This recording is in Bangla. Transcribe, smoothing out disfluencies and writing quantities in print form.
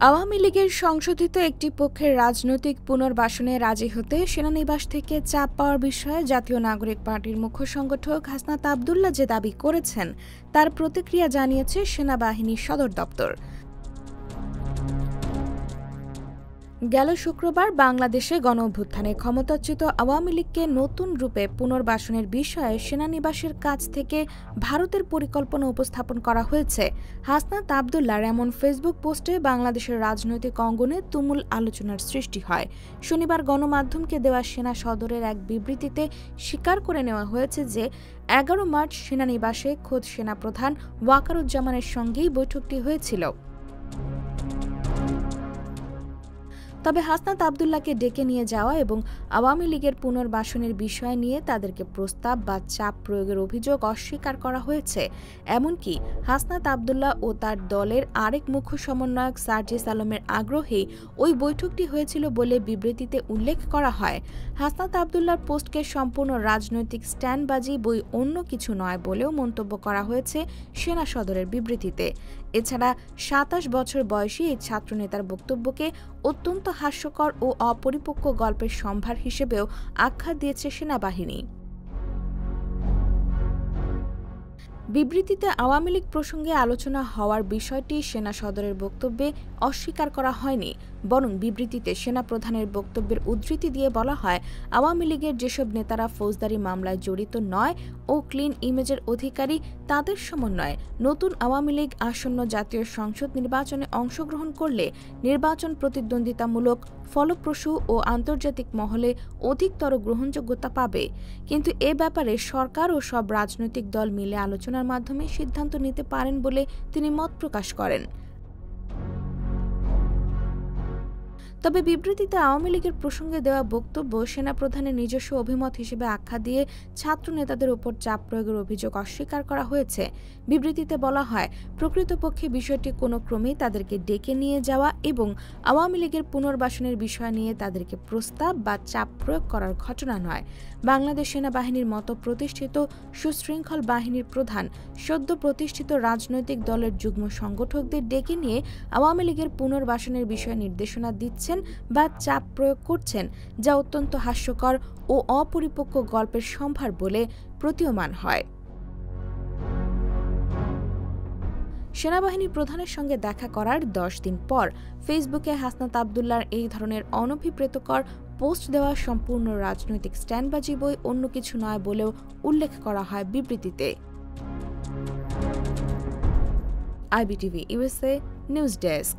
আওয়ামী লীগের সংশোধিত একটি পক্ষের রাজনৈতিক পুনর্বাসনে রাজি হতে সেনানিবাস থেকে চাপ পাওয়ার বিষয়ে জাতীয় নাগরিক পার্টির মুখ্য সংগঠক হাসনাত আবদুল্লাহ যে দাবি করেছেন তার প্রতিক্রিয়া জানিয়েছে সেনাবাহিনীর সদর দপ্তর। গেল শুক্রবার বাংলাদেশে গণঅভ্যুত্থানে ক্ষমতাচ্যুত আওয়ামী লীগকে নতুন রূপে পুনর্বাসনের বিষয়ে সেনানিবাসের কাছ থেকে ভারতের পরিকল্পনা উপস্থাপন করা হয়েছে। হাসনাত আবদুল্লাহর এমন ফেসবুক পোস্টে বাংলাদেশের রাজনৈতিক অঙ্গনে তুমুল আলোচনার সৃষ্টি হয়। শনিবার গণমাধ্যমকে দেওয়া সেনা সদরের এক বিবৃতিতে স্বীকার করে নেওয়া হয়েছে যে ১১ মার্চ সেনানিবাসে খোদ সেনাপ্রধান ওয়াকারুজ্জামানের সঙ্গেই বৈঠকটি হয়েছিল। তবে হাসনাত আবদুল্লাহকে ডেকে নিয়ে যাওয়া এবং আওয়ামী লীগের পুনর্বাসনের বিষয় নিয়ে তাদেরকে প্রস্তাব বা চাপ প্রয়োগের অভিযোগ অস্বীকার করা হয়েছে। এমনকি হাসনাত আবদুল্লাহ ও তার দলের আরেক মুখ্য সমন্বয়ক সার্জিস আলমের আগ্রহেই ওই বৈঠকটি হয়েছিল বলে বিবৃতিতে উল্লেখ করা হয়। হাসনাত আবদুল্লাহর পোস্টকে সম্পূর্ণ রাজনৈতিক স্ট্যান্ডবাজি বই অন্য কিছু নয় বলেও মন্তব্য করা হয়েছে সেনা সদরের বিবৃতিতে। এছাড়া ২৭ বছর বয়সী এই ছাত্রনেতার বক্তব্যকে অত্যন্ত হাস্যকর ও অপরিপক্ক গল্পের সম্ভার হিসেবেও আখ্যা দিয়েছে সেনাবাহিনী। বিবৃতিতে আওয়ামী লীগ প্রসঙ্গে আলোচনা হওয়ার বিষয়টি সেনা সদরের বক্তব্যে অস্বীকার করা হয়নি, বরং বিবৃতিতে সেনাপ্রধানের বক্তব্যের উদ্ধৃতি দিয়ে বলা হয়, আওয়ামী লীগের যেসব নেতারা ফৌজদারি মামলায় জড়িত নয় ও ক্লিন ইমেজের অধিকারী তাদের সমন্বয়ে নতুন আওয়ামী লীগ আসন্ন জাতীয় সংসদ নির্বাচনে অংশগ্রহণ করলে নির্বাচন প্রতিদ্বন্দ্বিতামূলক, ফলপ্রসূ ও আন্তর্জাতিক মহলে অধিকতর গ্রহণযোগ্যতা পাবে। কিন্তু এ ব্যাপারে সরকার ও সব রাজনৈতিক দল মিলে আলোচনার মাধ্যমে সিদ্ধান্ত নিতে পারেন বলে তিনি মত প্রকাশ করেন। তবে বিবৃতিতে আওয়ামী লীগের প্রসঙ্গে দেওয়া বক্তব্য সেনাপ্রধানের নিজস্ব অভিমত হিসেবে আখ্যা দিয়ে ছাত্র নেতাদের উপর চাপ প্রয়োগের অভিযোগ অস্বীকার করা হয়েছে। বিবৃতিতে বলা হয়, প্রকৃতপক্ষে বিষয়টি কোনো ক্রমেই তাদেরকে ডেকে নিয়ে যাওয়া এবং আওয়ামী লীগের পুনর্বাসনের বিষয় নিয়ে তাদেরকে প্রস্তাব বা চাপ প্রয়োগ করার ঘটনা নয়। বাংলাদেশ সেনাবাহিনীর মতো প্রতিষ্ঠিত সুশৃঙ্খল বাহিনীর প্রধান সদ্য প্রতিষ্ঠিত রাজনৈতিক দলের যুগ্ম সংগঠকদের ডেকে নিয়ে আওয়ামী লীগের পুনর্বাসনের বিষয়ে নির্দেশনা দিচ্ছেন বা চাপ প্রয়োগ করছেন, যা অত্যন্ত হাস্যকর ও অপরিপক্ক গল্পের সম্ভার বলে প্রতীয়মান হয়। সেনাবাহিনী প্রধানের সঙ্গে দেখা করার ১০ দিন পর ফেসবুকে হাসনাত আবদুল্লাহর এই ধরনের অনভিপ্রেতকর পোস্ট দেওয়া সম্পূর্ণ রাজনৈতিক স্ট্যান্ডবাজি বই অন্য কিছু নয় বলেও উল্লেখ করা হয় বিবৃতিতে। IBTV USA news desk.